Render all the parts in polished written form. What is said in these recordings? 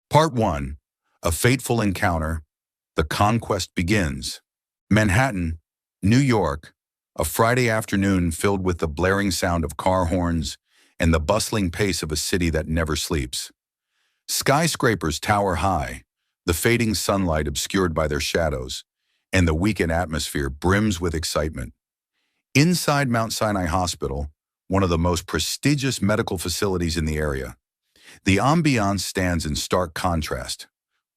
Part 1. A Fateful Encounter. The Conquest Begins. Manhattan, New York, a Friday afternoon filled with the blaring sound of car horns and the bustling pace of a city that never sleeps. Skyscrapers tower high, the fading sunlight obscured by their shadows, and the weekend atmosphere brims with excitement. Inside Mount Sinai Hospital, one of the most prestigious medical facilities in the area, the ambiance stands in stark contrast.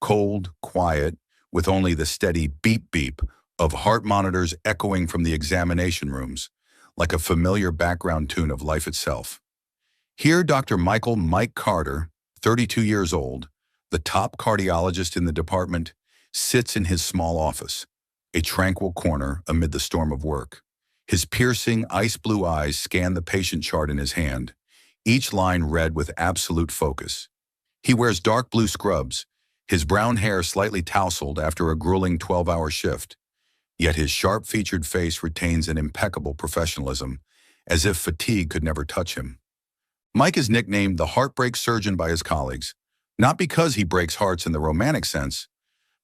Cold, quiet, with only the steady beep-beep of heart monitors echoing from the examination rooms, like a familiar background tune of life itself. Here, Dr. Michael Mike Carter, 32 years old, the top cardiologist in the department, sits in his small office, a tranquil corner amid the storm of work. His piercing, ice-blue eyes scan the patient chart in his hand, each line read with absolute focus. He wears dark blue scrubs, his brown hair slightly tousled after a grueling 12-hour shift, yet his sharp-featured face retains an impeccable professionalism, as if fatigue could never touch him. Mike is nicknamed the heartbreak surgeon by his colleagues, not because he breaks hearts in the romantic sense,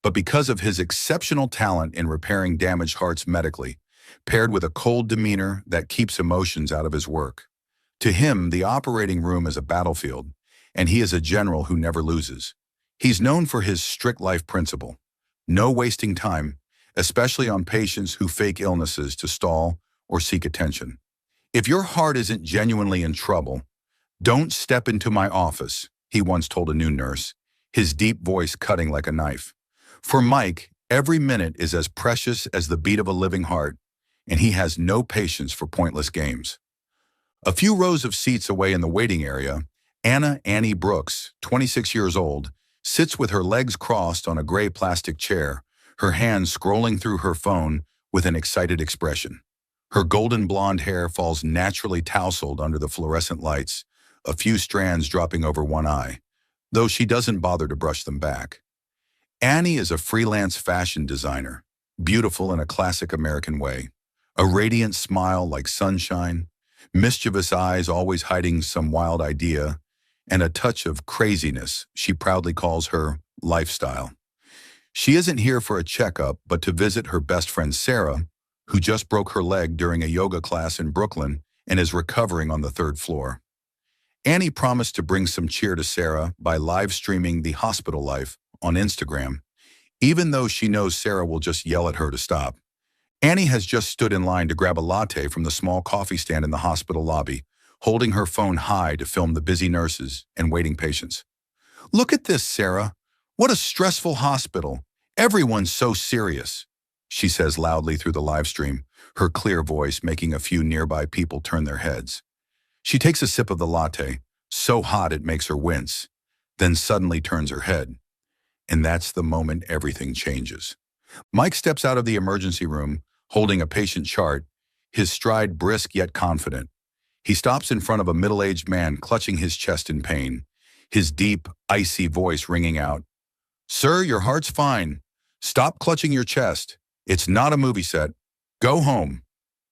but because of his exceptional talent in repairing damaged hearts medically, paired with a cold demeanor that keeps emotions out of his work. To him, the operating room is a battlefield, and he is a general who never loses. He's known for his strict life principle: no wasting time, especially on patients who fake illnesses to stall or seek attention. If your heart isn't genuinely in trouble, don't step into my office, he once told a new nurse, his deep voice cutting like a knife. For Mike, every minute is as precious as the beat of a living heart, and he has no patience for pointless games. A few rows of seats away in the waiting area, Annie Brooks, 26 years old, sits with her legs crossed on a gray plastic chair, her hands scrolling through her phone with an excited expression. Her golden blonde hair falls naturally tousled under the fluorescent lights, a few strands dropping over one eye, though she doesn't bother to brush them back. Annie is a freelance fashion designer, beautiful in a classic American way, a radiant smile like sunshine, mischievous eyes always hiding some wild idea, and a touch of craziness she proudly calls her lifestyle. She isn't here for a checkup, but to visit her best friend Sarah, who just broke her leg during a yoga class in Brooklyn and is recovering on the third floor. Annie promised to bring some cheer to Sarah by live streaming the hospital life on Instagram, even though she knows Sarah will just yell at her to stop. Annie has just stood in line to grab a latte from the small coffee stand in the hospital lobby, holding her phone high to film the busy nurses and waiting patients. "Look at this, Sarah. What a stressful hospital. Everyone's so serious," she says loudly through the live stream, her clear voice making a few nearby people turn their heads. She takes a sip of the latte, so hot it makes her wince, then suddenly turns her head. And that's the moment everything changes. Mike steps out of the emergency room, holding a patient chart, his stride brisk yet confident. He stops in front of a middle-aged man clutching his chest in pain, his deep, icy voice ringing out, "Sir, your heart's fine. Stop clutching your chest. It's not a movie set. Go home."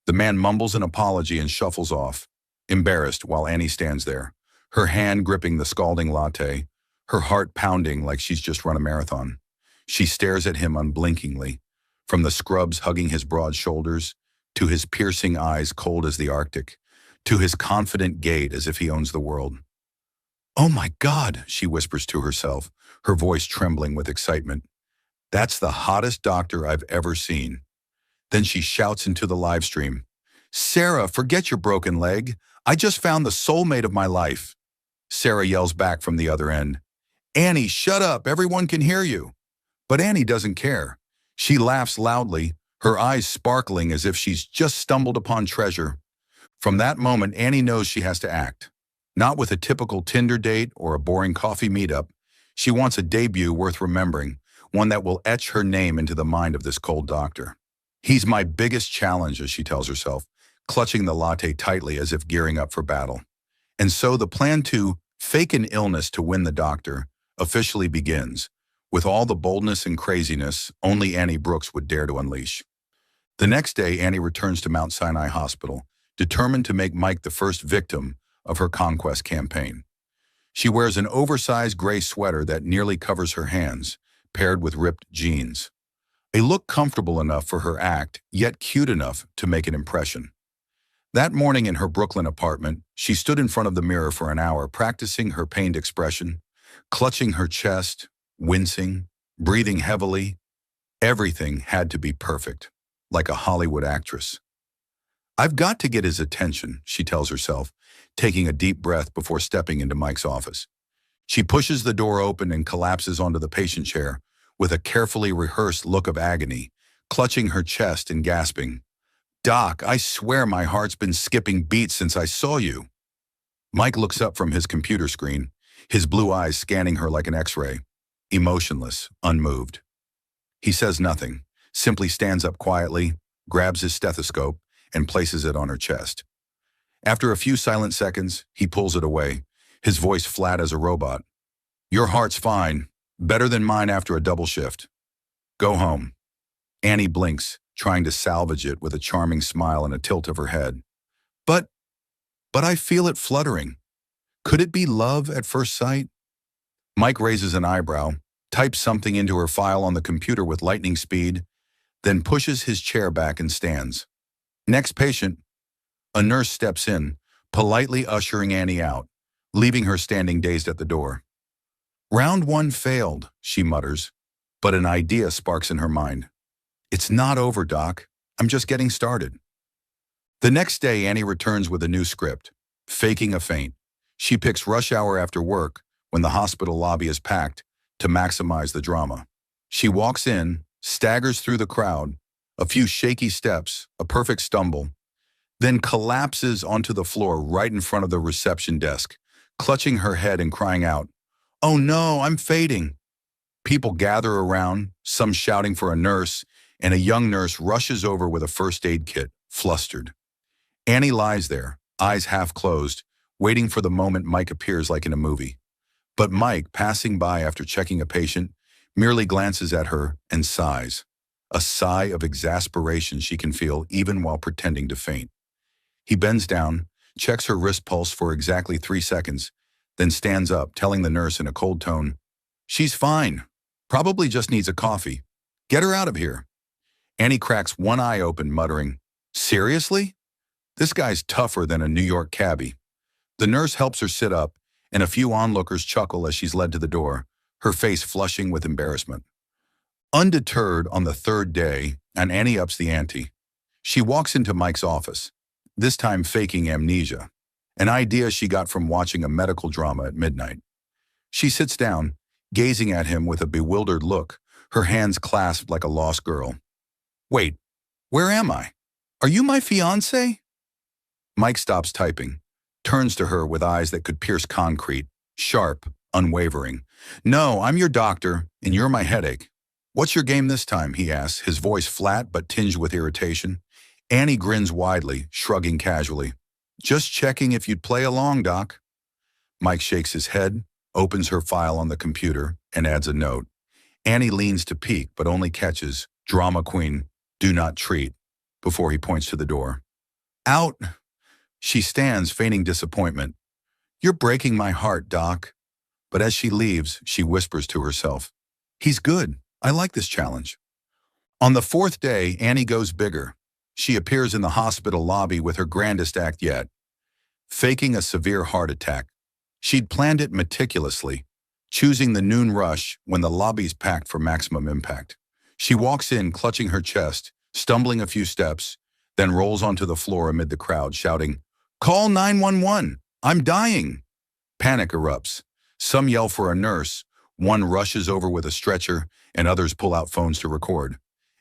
The man mumbles an apology and shuffles off, embarrassed, while Annie stands there, her hand gripping the scalding latte, her heart pounding like she's just run a marathon. She stares at him unblinkingly, from the scrubs hugging his broad shoulders, to his piercing eyes cold as the Arctic, to his confident gait as if he owns the world. "Oh my God," she whispers to herself, her voice trembling with excitement. "That's the hottest doctor I've ever seen." Then she shouts into the live stream, "Sarah, forget your broken leg. I just found the soulmate of my life." Sarah yells back from the other end, "Annie, shut up. Everyone can hear you." But Annie doesn't care. She laughs loudly, her eyes sparkling as if she's just stumbled upon treasure. From that moment, Annie knows she has to act. Not with a typical Tinder date or a boring coffee meetup. She wants a debut worth remembering, one that will etch her name into the mind of this cold doctor. "He's my biggest challenge," as she tells herself, clutching the latte tightly as if gearing up for battle. And so the plan to fake an illness to win the doctor officially begins, with all the boldness and craziness only Annie Brooks would dare to unleash. The next day, Annie returns to Mount Sinai Hospital, determined to make Mike the first victim of her conquest campaign. She wears an oversized gray sweater that nearly covers her hands, paired with ripped jeans. A look comfortable enough for her act, yet cute enough to make an impression. That morning in her Brooklyn apartment, she stood in front of the mirror for an hour practicing her pained expression, clutching her chest, wincing, breathing heavily. Everything had to be perfect, like a Hollywood actress. I've got to get his attention, she tells herself, taking a deep breath before stepping into Mike's office. She pushes the door open and collapses onto the patient chair with a carefully rehearsed look of agony, clutching her chest and gasping, "Doc, I swear my heart's been skipping beats since I saw you." Mike looks up from his computer screen, his blue eyes scanning her like an X-ray, emotionless, unmoved. He says nothing, simply stands up quietly, grabs his stethoscope, and places it on her chest. After a few silent seconds, he pulls it away, his voice flat as a robot. "Your heart's fine, better than mine after a double shift. Go home." Annie blinks, trying to salvage it with a charming smile and a tilt of her head. But I feel it fluttering. Could it be love at first sight?" Mike raises an eyebrow, types something into her file on the computer with lightning speed, then pushes his chair back and stands. "Next patient." A nurse steps in, politely ushering Annie out, leaving her standing dazed at the door. "Round one failed," she mutters, but an idea sparks in her mind. "It's not over, Doc. I'm just getting started." The next day, Annie returns with a new script, faking a faint. She picks rush hour after work, when the hospital lobby is packed, to maximize the drama. She walks in, staggers through the crowd, a few shaky steps, a perfect stumble, then collapses onto the floor right in front of the reception desk, clutching her head and crying out, "Oh no, I'm fading." People gather around, some shouting for a nurse, and a young nurse rushes over with a first aid kit, flustered. Annie lies there, eyes half closed, waiting for the moment Mike appears like in a movie. But Mike, passing by after checking a patient, merely glances at her and sighs, a sigh of exasperation she can feel even while pretending to faint. He bends down, checks her wrist pulse for exactly 3 seconds, then stands up, telling the nurse in a cold tone, "She's fine. Probably just needs a coffee. Get her out of here." Annie cracks one eye open, muttering, "Seriously? This guy's tougher than a New York cabbie." The nurse helps her sit up, and a few onlookers chuckle as she's led to the door, her face flushing with embarrassment. Undeterred on the third day, and Annie ups the ante. She walks into Mike's office, this time faking amnesia, an idea she got from watching a medical drama at midnight. She sits down, gazing at him with a bewildered look, her hands clasped like a lost girl. "Wait, where am I? Are you my fiancé?" Mike stops typing, turns to her with eyes that could pierce concrete, sharp, unwavering. "No, I'm your doctor, and you're my headache." "What's your game this time?" he asks, his voice flat but tinged with irritation. Annie grins widely, shrugging casually. "Just checking if you'd play along, Doc." Mike shakes his head, opens her file on the computer, and adds a note. Annie leans to peek, but only catches, "Drama queen, do not treat," before he points to the door. "Out." She stands, feigning disappointment. "You're breaking my heart, Doc." But as she leaves, she whispers to herself, "He's good. I like this challenge." On the fourth day, Annie goes bigger. She appears in the hospital lobby with her grandest act yet, faking a severe heart attack. She'd planned it meticulously, choosing the noon rush when the lobby's packed for maximum impact. She walks in, clutching her chest, stumbling a few steps, then rolls onto the floor amid the crowd, shouting, "Call 911! I'm dying!" Panic erupts. Some yell for a nurse, one rushes over with a stretcher, and others pull out phones to record.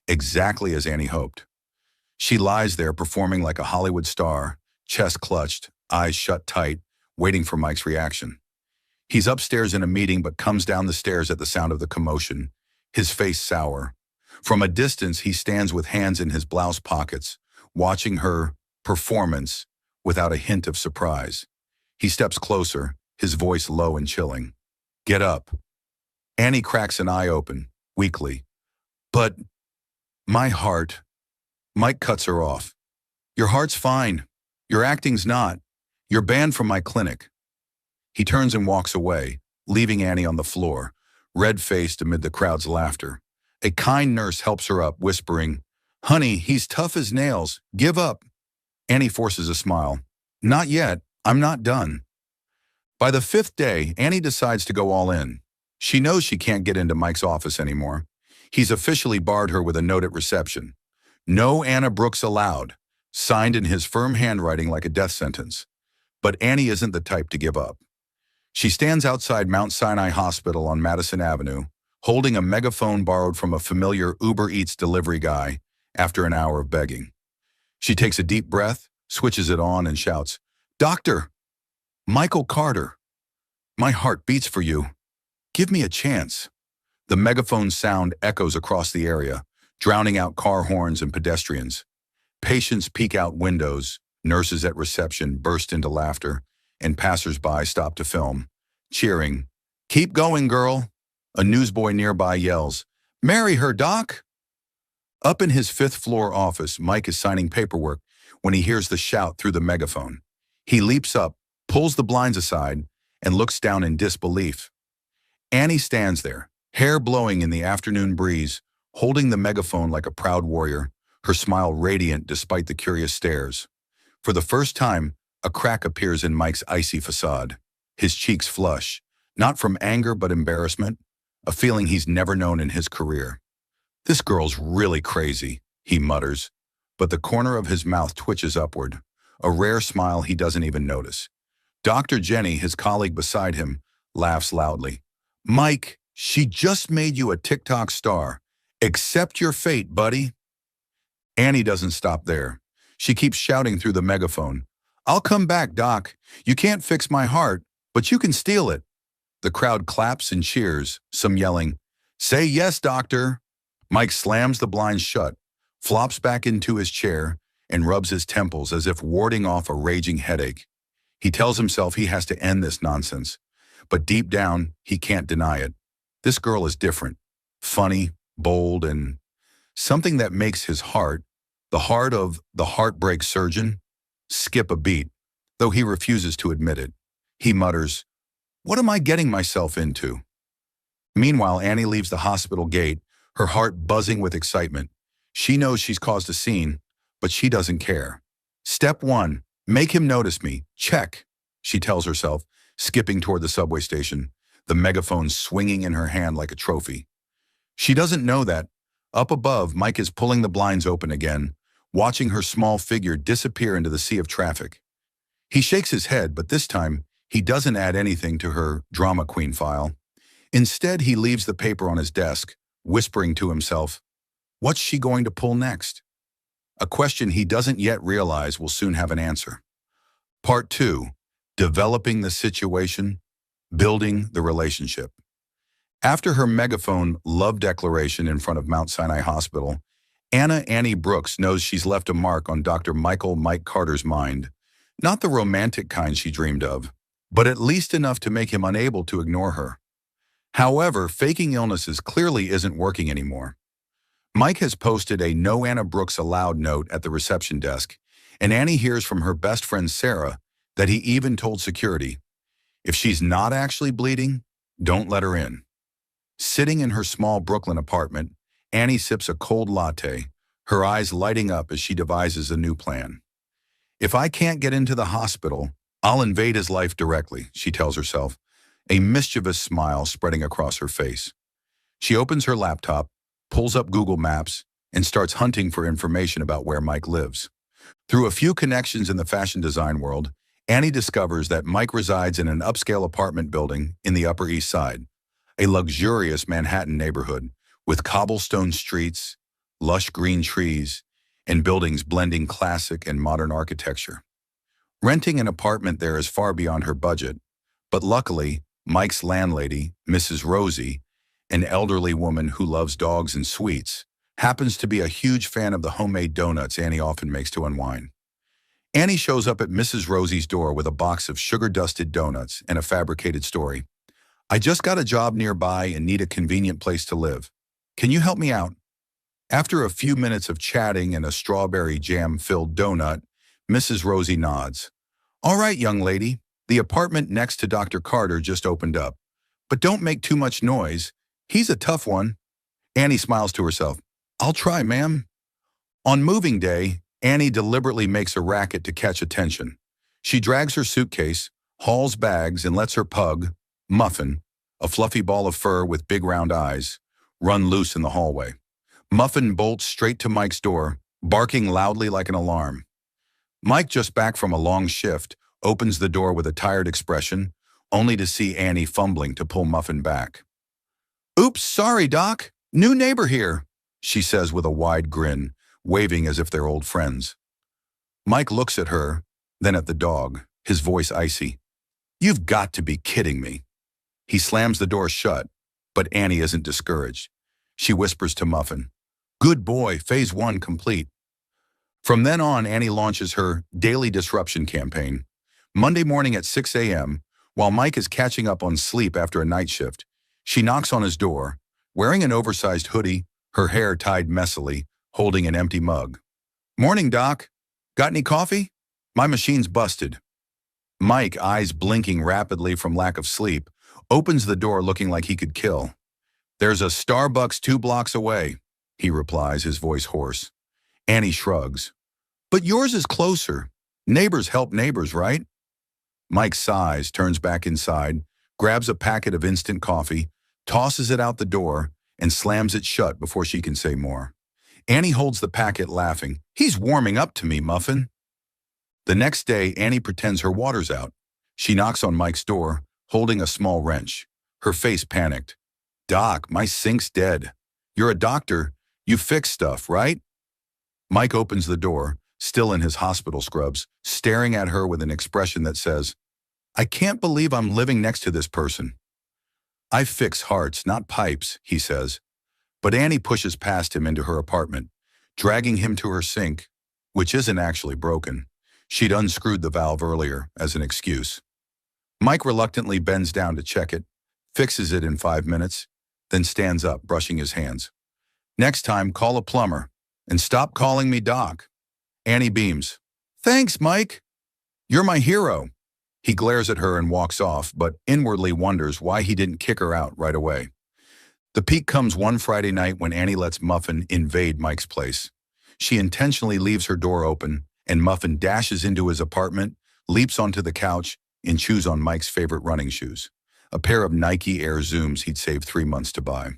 Exactly as Annie hoped. She lies there performing like a Hollywood star, chest clutched, eyes shut tight, waiting for Mike's reaction. He's upstairs in a meeting but comes down the stairs at the sound of the commotion, his face sour. From a distance, he stands with hands in his blouse pockets, watching her performance without a hint of surprise. He steps closer, his voice low and chilling. "Get up." Annie cracks an eye open, weakly. "But my heart..." Mike cuts her off. "Your heart's fine. Your acting's not. You're banned from my clinic." He turns and walks away, leaving Annie on the floor, red-faced amid the crowd's laughter. A kind nurse helps her up, whispering, "Honey, he's tough as nails. Give up." Annie forces a smile. "Not yet. I'm not done." By the fifth day, Annie decides to go all in. She knows she can't get into Mike's office anymore. He's officially barred her with a note at reception. "No Anna Brooks allowed," signed in his firm handwriting like a death sentence. But Annie isn't the type to give up. She stands outside Mount Sinai Hospital on Madison Avenue, holding a megaphone borrowed from a familiar Uber Eats delivery guy after an hour of begging. She takes a deep breath, switches it on, and shouts, "Doctor! Michael Carter! My heart beats for you. Give me a chance." The megaphone's sound echoes across the area, drowning out car horns and pedestrians. Patients peek out windows, nurses at reception burst into laughter, and passers-by stop to film, cheering. "Keep going, girl." A newsboy nearby yells, "Marry her, Doc." Up in his fifth-floor office, Mike is signing paperwork when he hears the shout through the megaphone. He leaps up, pulls the blinds aside, and looks down in disbelief. Annie stands there, hair blowing in the afternoon breeze, holding the megaphone like a proud warrior, her smile radiant despite the curious stares. For the first time, a crack appears in Mike's icy facade. His cheeks flush, not from anger but embarrassment, a feeling he's never known in his career. "This girl's really crazy," he mutters, but the corner of his mouth twitches upward, a rare smile he doesn't even notice. Dr. Jenny, his colleague beside him, laughs loudly. "Mike, she just made you a TikTok star. Accept your fate, buddy." Annie doesn't stop there. She keeps shouting through the megaphone, "I'll come back, Doc. You can't fix my heart, but you can steal it." The crowd claps and cheers, some yelling, "Say yes, doctor." Mike slams the blinds shut, flops back into his chair, and rubs his temples as if warding off a raging headache. He tells himself he has to end this nonsense, but deep down, he can't deny it. This girl is different, funny, bold, and something that makes his heart, the heart of the heartbreak surgeon, skip a beat, though he refuses to admit it. He mutters, "What am I getting myself into?" Meanwhile, Annie leaves the hospital gate, her heart buzzing with excitement. She knows she's caused a scene, but she doesn't care. Step 1, make him notice me. Check, she tells herself, skipping toward the subway station, the megaphone swinging in her hand like a trophy. She doesn't know that, up above, Mike is pulling the blinds open again, watching her small figure disappear into the sea of traffic. He shakes his head, but this time, he doesn't add anything to her drama queen file. Instead, he leaves the paper on his desk, whispering to himself, what's she going to pull next? A question he doesn't yet realize will soon have an answer. Part 2, developing the situation, building the relationship. After her megaphone love declaration in front of Mount Sinai Hospital, Annie Brooks knows she's left a mark on Dr. Mike Carter's mind. Not the romantic kind she dreamed of, but at least enough to make him unable to ignore her. However, faking illnesses clearly isn't working anymore. Mike has posted a "No Anna Brooks Allowed" note at the reception desk, and Annie hears from her best friend Sarah that he even told security, if she's not actually bleeding, don't let her in. Sitting in her small Brooklyn apartment, Annie sips a cold latte, her eyes lighting up as she devises a new plan. If I can't get into the hospital, I'll invade his life directly, she tells herself, a mischievous smile spreading across her face. She opens her laptop, pulls up Google Maps, and starts hunting for information about where Mike lives. Through a few connections in the fashion design world, Annie discovers that Mike resides in an upscale apartment building in the Upper East Side, a luxurious Manhattan neighborhood with cobblestone streets, lush green trees, and buildings blending classic and modern architecture. Renting an apartment there is far beyond her budget, but luckily, Mike's landlady, Mrs. Rosie, an elderly woman who loves dogs and sweets, happens to be a huge fan of the homemade donuts Annie often makes to unwind. Annie shows up at Mrs. Rosie's door with a box of sugar-dusted donuts and a fabricated story. I just got a job nearby and need a convenient place to live. Can you help me out? After a few minutes of chatting and a strawberry jam-filled donut, Mrs. Rosie nods. All right, young lady, The apartment next to Dr. Carter just opened up. But don't make too much noise. He's a tough one. Annie smiles to herself. I'll try, ma'am. On moving day, Annie deliberately makes a racket to catch attention. She drags her suitcase, hauls bags, and lets her pug, Muffin, a fluffy ball of fur with big round eyes, run loose in the hallway. Muffin bolts straight to Mike's door, barking loudly like an alarm. Mike, just back from a long shift, opens the door with a tired expression, only to see Annie fumbling to pull Muffin back. Oops, sorry, Doc. New neighbor here, she says with a wide grin, waving as if they're old friends. Mike looks at her, then at the dog, his voice icy. You've got to be kidding me. He slams the door shut, but Annie isn't discouraged. She whispers to Muffin, Good boy, phase 1 complete. From then on, Annie launches her daily disruption campaign. Monday morning at 6 a.m., while Mike is catching up on sleep after a night shift, she knocks on his door, wearing an oversized hoodie, her hair tied messily, holding an empty mug. Morning, Doc. Got any coffee? My machine's busted. Mike, eyes blinking rapidly from lack of sleep, opens the door looking like he could kill. There's a Starbucks 2 blocks away, he replies, his voice hoarse. Annie shrugs. But yours is closer. Neighbors help neighbors, right? Mike sighs, turns back inside, grabs a packet of instant coffee, tosses it out the door, and slams it shut before she can say more. Annie holds the packet, laughing. He's warming up to me, Muffin. The next day, Annie pretends her water's out. She knocks on Mike's door, holding a small wrench, her face panicked. Doc, my sink's dead. You're a doctor. You fix stuff, right? Mike opens the door, still in his hospital scrubs, staring at her with an expression that says, I can't believe I'm living next to this person. I fix hearts, not pipes, he says. But Annie pushes past him into her apartment, dragging him to her sink, which isn't actually broken. She'd unscrewed the valve earlier as an excuse. Mike reluctantly bends down to check it, fixes it in 5 minutes, then stands up, brushing his hands. Next time, call a plumber, and stop calling me Doc. Annie beams. Thanks, Mike. You're my hero. He glares at her and walks off, but inwardly wonders why he didn't kick her out right away. The peak comes one Friday night when Annie lets Muffin invade Mike's place. She intentionally leaves her door open, and Muffin dashes into his apartment, leaps onto the couch, and chews on Mike's favorite running shoes, a pair of Nike Air Zooms he'd saved 3 months to buy.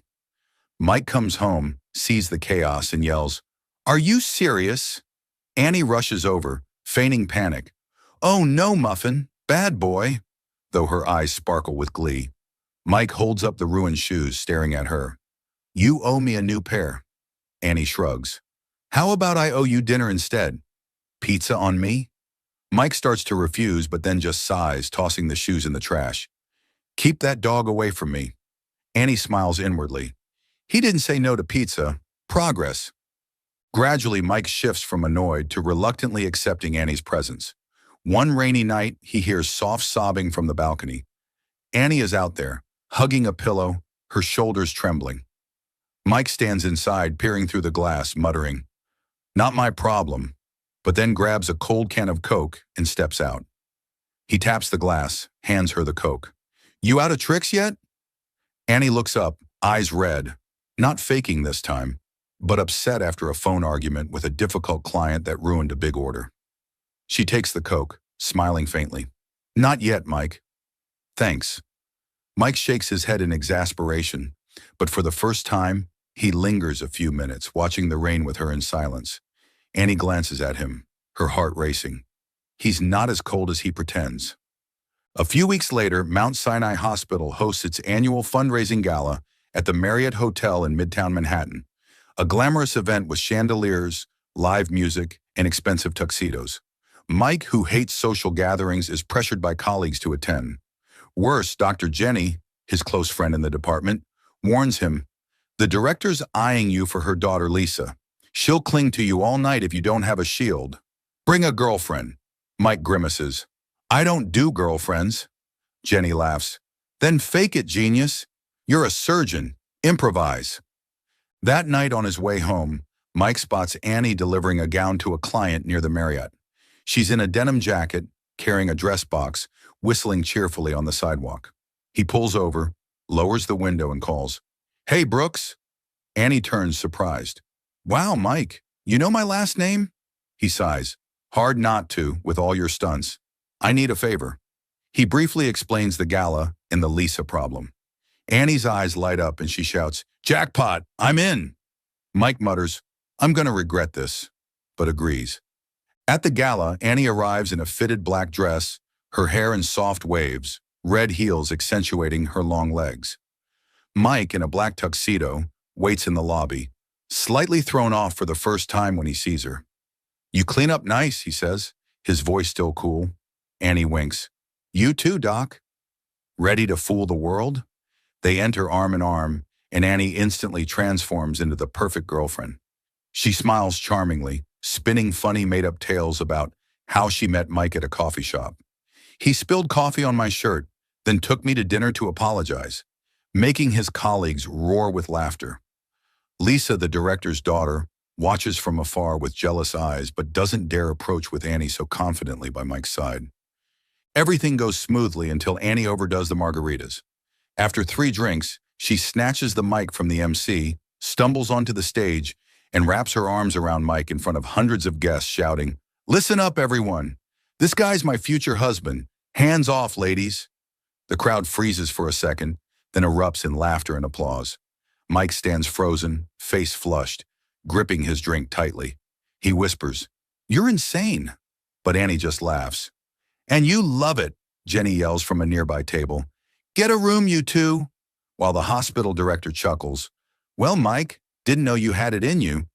Mike comes home, sees the chaos, and yells, Are you serious? Annie rushes over, feigning panic. Oh no, Muffin, bad boy, though her eyes sparkle with glee. Mike holds up the ruined shoes, staring at her. You owe me a new pair. Annie shrugs. How about I owe you dinner instead? Pizza on me? Mike starts to refuse, but then just sighs, tossing the shoes in the trash. Keep that dog away from me. Annie smiles inwardly. He didn't say no to pizza. Progress. Gradually, Mike shifts from annoyed to reluctantly accepting Annie's presence. One rainy night, he hears soft sobbing from the balcony. Annie is out there, hugging a pillow, her shoulders trembling. Mike stands inside, peering through the glass, muttering, Not my problem, but then grabs a cold can of Coke and steps out. He taps the glass, hands her the Coke. You out of tricks yet? Annie looks up, eyes red, not faking this time, but upset after a phone argument with a difficult client that ruined a big order. She takes the Coke, smiling faintly. Not yet, Mike. Thanks. Mike shakes his head in exasperation, but for the first time, he lingers a few minutes, watching the rain with her in silence. Annie glances at him, her heart racing. He's not as cold as he pretends. A few weeks later, Mount Sinai Hospital hosts its annual fundraising gala at the Marriott Hotel in Midtown Manhattan, a glamorous event with chandeliers, live music, and expensive tuxedos. Mike, who hates social gatherings, is pressured by colleagues to attend. Worse, Dr. Jenny, his close friend in the department, warns him, The director's eyeing you for her daughter Lisa. She'll cling to you all night if you don't have a shield. Bring a girlfriend. Mike grimaces. I don't do girlfriends. Jenny laughs. Then fake it, genius. You're a surgeon. Improvise. That night on his way home, Mike spots Annie delivering a gown to a client near the Marriott. She's in a denim jacket, carrying a dress box, whistling cheerfully on the sidewalk. He pulls over, lowers the window and calls, "Hey, Brooks." Annie turns surprised. "Wow, Mike, you know my last name?" He sighs. "Hard not to, with all your stunts. I need a favor." He briefly explains the gala and the Lisa problem. Annie's eyes light up and she shouts, "Jackpot, I'm in." Mike mutters, "I'm gonna regret this," but agrees. At the gala, Annie arrives in a fitted black dress, her hair in soft waves, red heels accentuating her long legs. Mike, in a black tuxedo, waits in the lobby, slightly thrown off for the first time when he sees her. "You clean up nice," he says, his voice still cool. Annie winks. "You too, Doc." Ready to fool the world? They enter arm in arm, and Annie instantly transforms into the perfect girlfriend. She smiles charmingly, spinning funny made-up tales about how she met Mike at a coffee shop. "He spilled coffee on my shirt, then took me to dinner to apologize," making his colleagues roar with laughter. Lisa, the director's daughter, watches from afar with jealous eyes but doesn't dare approach with Annie so confidently by Mike's side. Everything goes smoothly until Annie overdoes the margaritas. After 3 drinks, she snatches the mic from the MC, stumbles onto the stage, and wraps her arms around Mike in front of hundreds of guests, shouting, "Listen up, everyone. This guy's my future husband. Hands off, ladies." The crowd freezes for a second, then erupts in laughter and applause. Mike stands frozen, face flushed, gripping his drink tightly. He whispers, "You're insane." But Annie just laughs. "And you love it," Jenny yells from a nearby table. "Get a room, you two." While the hospital director chuckles, "Well, Mike, didn't know you had it in you."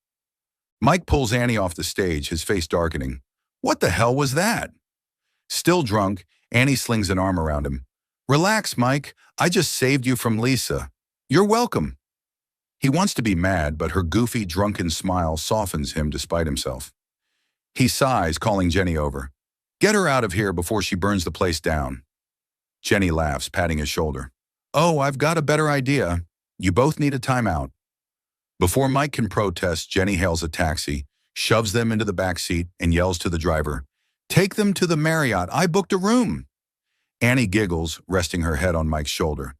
Mike pulls Annie off the stage, his face darkening. "What the hell was that?" Still drunk, Annie slings an arm around him. "Relax, Mike. I just saved you from Lisa. You're welcome." He wants to be mad, but her goofy, drunken smile softens him despite himself. He sighs, calling Jenny over. "Get her out of here before she burns the place down." Jenny laughs, patting his shoulder. "Oh, I've got a better idea. You both need a timeout." Before Mike can protest, Jenny hails a taxi, shoves them into the back seat, and yells to the driver, "Take them to the Marriott. I booked a room." Annie giggles, resting her head on Mike's shoulder.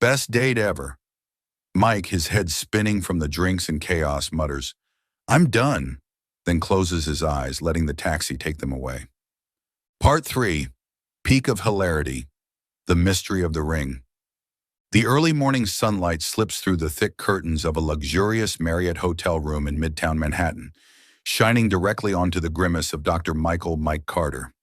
"Best date ever." Mike, his head spinning from the drinks and chaos, mutters, "I'm done," then closes his eyes, letting the taxi take them away. Part 3. Peak of Hilarity. The Mystery of the Ring. The early morning sunlight slips through the thick curtains of a luxurious Marriott hotel room in Midtown Manhattan, shining directly onto the grimace of Dr. Michael Mike Carter.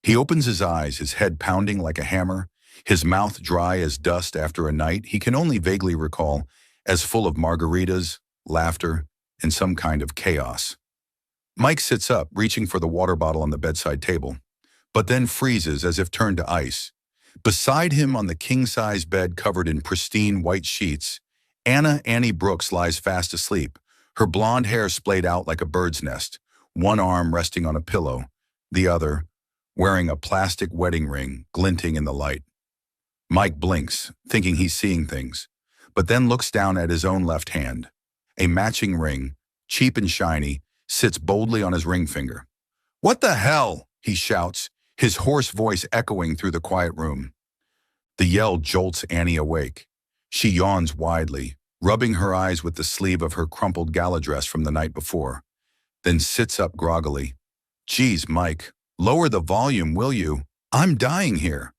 He opens his eyes, his head pounding like a hammer, his mouth dry as dust after a night he can only vaguely recall as full of margaritas, laughter, and some kind of chaos. Mike sits up, reaching for the water bottle on the bedside table, but then freezes as if turned to ice. Beside him on the king-size bed covered in pristine white sheets, Annie Brooks lies fast asleep, her blonde hair splayed out like a bird's nest, one arm resting on a pillow, the other wearing a plastic wedding ring glinting in the light. Mike blinks, thinking he's seeing things, but then looks down at his own left hand. A matching ring, cheap and shiny, sits boldly on his ring finger. "What the hell?" he shouts, his hoarse voice echoing through the quiet room. The yell jolts Annie awake. She yawns widely, rubbing her eyes with the sleeve of her crumpled gala dress from the night before, then sits up groggily. "Geez, Mike, lower the volume, will you? I'm dying here."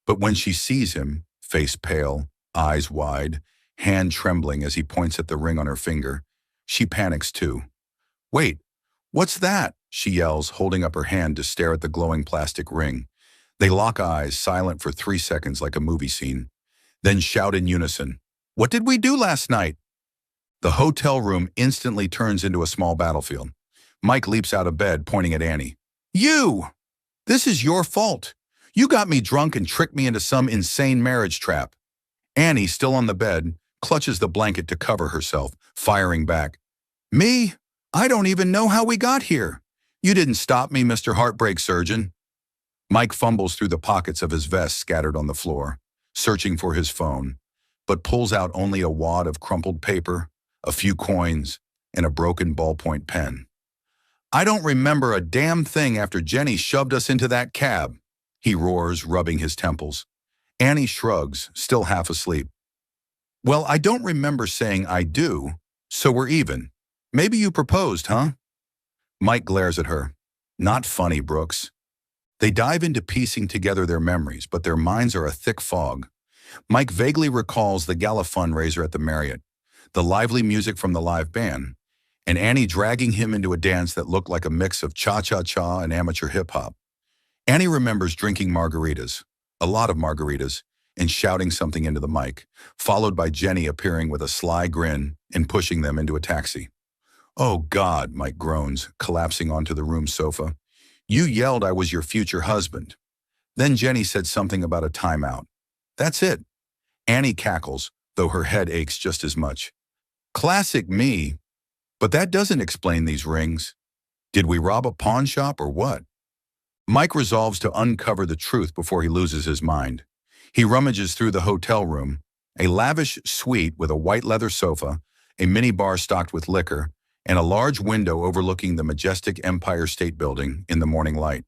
But when she sees him, face pale, eyes wide, hand trembling as he points at the ring on her finger, she panics too. "Wait, what's that?" she yells, holding up her hand to stare at the glowing plastic ring. They lock eyes, silent for 3 seconds like a movie scene, then shout in unison, "What did we do last night?" The hotel room instantly turns into a small battlefield. Mike leaps out of bed, pointing at Annie. "You! This is your fault. You got me drunk and tricked me into some insane marriage trap." Annie, still on the bed, clutches the blanket to cover herself, firing back. "Me? I don't even know how we got here. You didn't stop me, Mr. Heartbreak Surgeon." Mike fumbles through the pockets of his vest scattered on the floor, searching for his phone, but pulls out only a wad of crumpled paper, a few coins, and a broken ballpoint pen. "I don't remember a damn thing after Jenny shoved us into that cab." he roars, rubbing his temples. Annie shrugs, still half asleep. Well, I don't remember saying I do, so we're even. Maybe you proposed, huh? Mike glares at her. Not funny, Brooks. They dive into piecing together their memories, but their minds are a thick fog. Mike vaguely recalls the gala fundraiser at the Marriott, the lively music from the live band, and Annie dragging him into a dance that looked like a mix of cha-cha-cha and amateur hip-hop. Annie remembers drinking margaritas, a lot of margaritas, and shouting something into the mic, followed by Jenny appearing with a sly grin and pushing them into a taxi. Oh God, Mike groans, collapsing onto the room sofa. You yelled I was your future husband. Then Jenny said something about a timeout. That's it. Annie cackles, though her head aches just as much. Classic me. But that doesn't explain these rings. Did we rob a pawn shop or what? Mike resolves to uncover the truth before he loses his mind. He rummages through the hotel room, a lavish suite with a white leather sofa, a minibar stocked with liquor, and a large window overlooking the majestic Empire State Building in the morning light.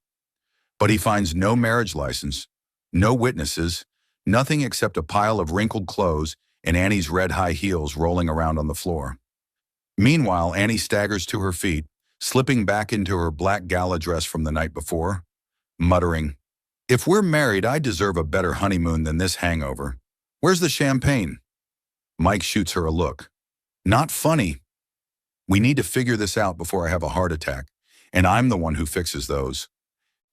But he finds no marriage license, no witnesses, nothing except a pile of wrinkled clothes and Annie's red high heels rolling around on the floor. Meanwhile, Annie staggers to her feet, slipping back into her black gala dress from the night before, muttering, If we're married, I deserve a better honeymoon than this hangover. Where's the champagne? Mike shoots her a look. Not funny. We need to figure this out before I have a heart attack, and I'm the one who fixes those.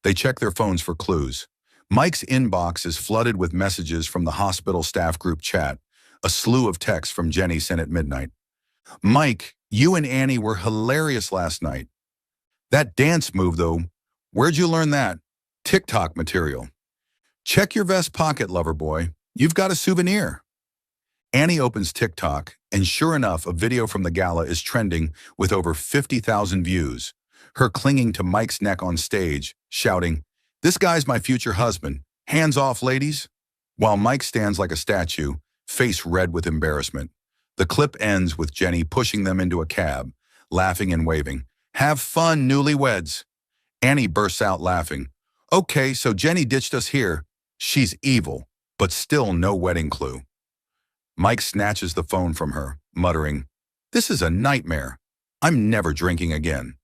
They check their phones for clues. Mike's inbox is flooded with messages from the hospital staff group chat, a slew of texts from Jenny sent at midnight. Mike, you and Annie were hilarious last night. That dance move, though, where'd you learn that? TikTok material. Check your vest pocket, lover boy. You've got a souvenir. Annie opens TikTok, and sure enough, a video from the gala is trending with over 50,000 views. Her clinging to Mike's neck on stage, shouting, This guy's my future husband. Hands off, ladies. While Mike stands like a statue, face red with embarrassment. The clip ends with Jenny pushing them into a cab, laughing and waving. Have fun, newlyweds. Annie bursts out laughing. Okay, so Jenny ditched us here. She's evil, but still no wedding clue. Mike snatches the phone from her, muttering, This is a nightmare. I'm never drinking again.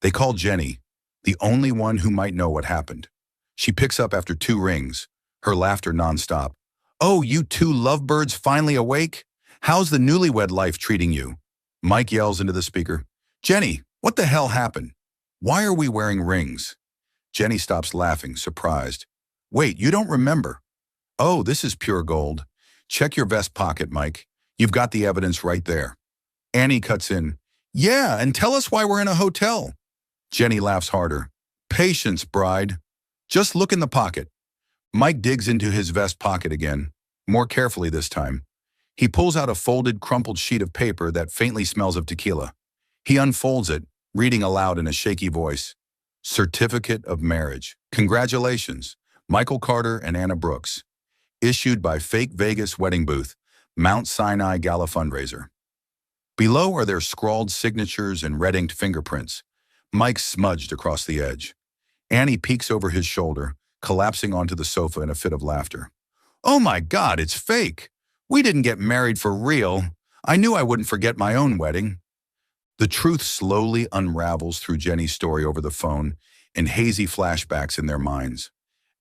They call Jenny, the only one who might know what happened. She picks up after 2 rings, her laughter nonstop. Oh, you 2 lovebirds finally awake? How's the newlywed life treating you? Mike yells into the speaker. Jenny, what the hell happened? Why are we wearing rings? Jenny stops laughing, surprised. Wait, you don't remember? Oh, this is pure gold. Check your vest pocket, Mike. You've got the evidence right there. Annie cuts in. Yeah, and tell us why we're in a hotel. Jenny laughs harder. Patience, bride. Just look in the pocket. Mike digs into his vest pocket again, more carefully this time. He pulls out a folded, crumpled sheet of paper that faintly smells of tequila. He unfolds it, reading aloud in a shaky voice. Certificate of Marriage. Congratulations, Michael Carter and Anna Brooks. Issued by Fake Vegas Wedding Booth, Mount Sinai Gala Fundraiser. Below are their scrawled signatures and red-inked fingerprints. Mike smudged across the edge. Annie peeks over his shoulder, collapsing onto the sofa in a fit of laughter. Oh my God, it's fake. We didn't get married for real. I knew I wouldn't forget my own wedding. The truth slowly unravels through Jenny's story over the phone and hazy flashbacks in their minds.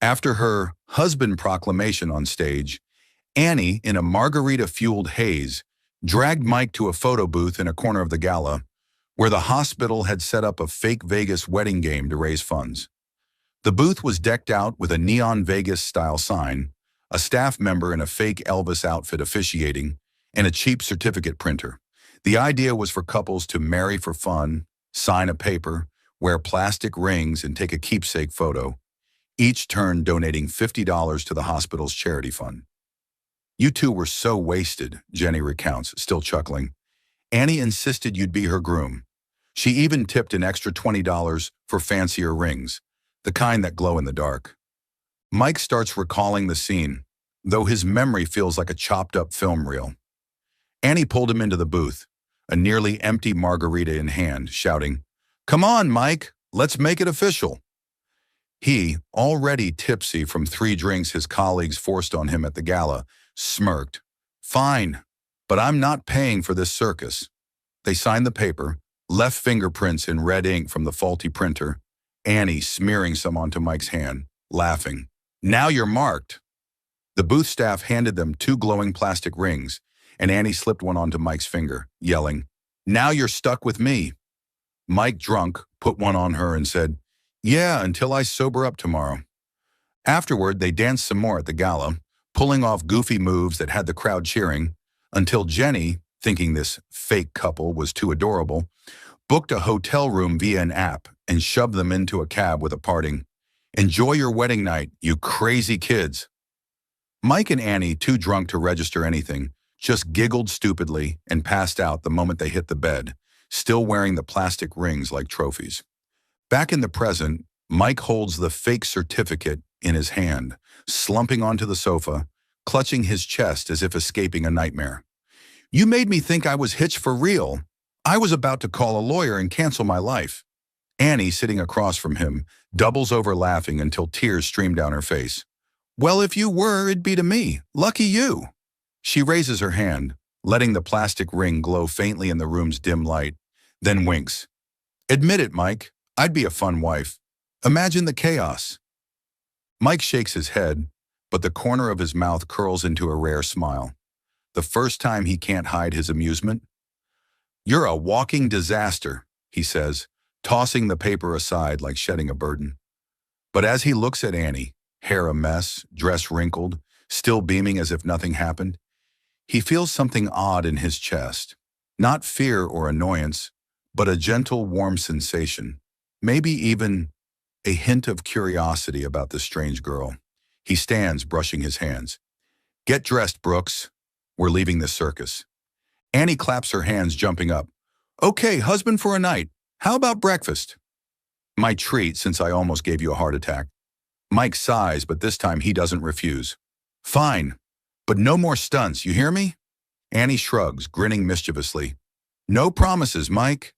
After her husband proclamation on stage, Annie, in a margarita-fueled haze, dragged Mike to a photo booth in a corner of the gala, where the hospital had set up a fake Vegas wedding game to raise funds. The booth was decked out with a neon Vegas-style sign, a staff member in a fake Elvis outfit officiating, and a cheap certificate printer. The idea was for couples to marry for fun, sign a paper, wear plastic rings, and take a keepsake photo, each turn donating $50 to the hospital's charity fund. You 2 were so wasted, Jenny recounts, still chuckling. Annie insisted you'd be her groom. She even tipped an extra $20 for fancier rings, the kind that glow in the dark. Mike starts recalling the scene, though his memory feels like a chopped-up film reel. Annie pulled him into the booth, a nearly empty margarita in hand, shouting, Come on, Mike, let's make it official. He, already tipsy from 3 drinks his colleagues forced on him at the gala, smirked. Fine, but I'm not paying for this circus. They signed the paper, left fingerprints in red ink from the faulty printer, Annie smearing some onto Mike's hand, laughing. Now you're marked. The booth staff handed them 2 glowing plastic rings, and Annie slipped one onto Mike's finger, yelling, Now you're stuck with me. Mike, drunk, put one on her and said, Yeah, until I sober up tomorrow. Afterward, they danced some more at the gala, pulling off goofy moves that had the crowd cheering, until Jenny, thinking this fake couple was too adorable, booked a hotel room via an app and shoved them into a cab with a parting, Enjoy your wedding night, you crazy kids. Mike and Annie, too drunk to register anything, just giggled stupidly and passed out the moment they hit the bed, still wearing the plastic rings like trophies. Back in the present, Mike holds the fake certificate in his hand, slumping onto the sofa, clutching his chest as if escaping a nightmare. You made me think I was hitched for real. I was about to call a lawyer and cancel my life. Annie, sitting across from him, doubles over laughing until tears stream down her face. Well, if you were, it'd be to me. Lucky you. She raises her hand, letting the plastic ring glow faintly in the room's dim light, then winks. Admit it, Mike. I'd be a fun wife. Imagine the chaos. Mike shakes his head, but the corner of his mouth curls into a rare smile. The first time he can't hide his amusement. You're a walking disaster, he says, tossing the paper aside like shedding a burden. But as he looks at Annie, hair a mess, dress wrinkled, still beaming as if nothing happened, he feels something odd in his chest. Not fear or annoyance, but a gentle, warm sensation. Maybe even a hint of curiosity about this strange girl. He stands, brushing his hands. Get dressed, Brooks. We're leaving the circus. Annie claps her hands, jumping up. Okay, husband for a night. How about breakfast? My treat, since I almost gave you a heart attack. Mike sighs, but this time he doesn't refuse. Fine, but no more stunts, you hear me? Annie shrugs, grinning mischievously. No promises, Mike.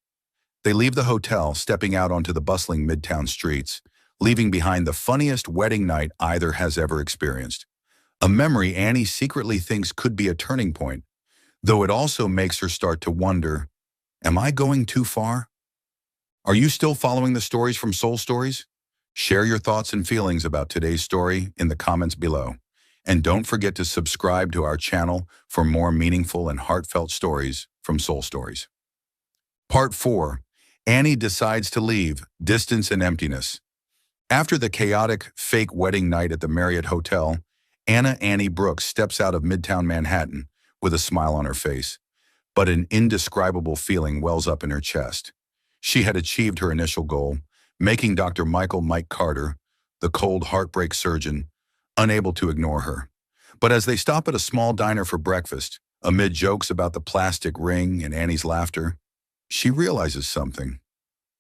They leave the hotel, stepping out onto the bustling midtown streets, leaving behind the funniest wedding night either has ever experienced. A memory Annie secretly thinks could be a turning point, though it also makes her start to wonder, am I going too far? Are you still following the stories from Soul Stories? Share your thoughts and feelings about today's story in the comments below. And don't forget to subscribe to our channel for more meaningful and heartfelt stories from Soul Stories. Part 4. Annie decides to leave, distance and emptiness. After the chaotic, fake wedding night at the Marriott Hotel, Annie Brooks steps out of Midtown Manhattan with a smile on her face, but an indescribable feeling wells up in her chest. She had achieved her initial goal, making Dr. Mike Carter, the cold heartbreak surgeon, unable to ignore her. But as they stop at a small diner for breakfast, amid jokes about the plastic ring and Annie's laughter, she realizes something.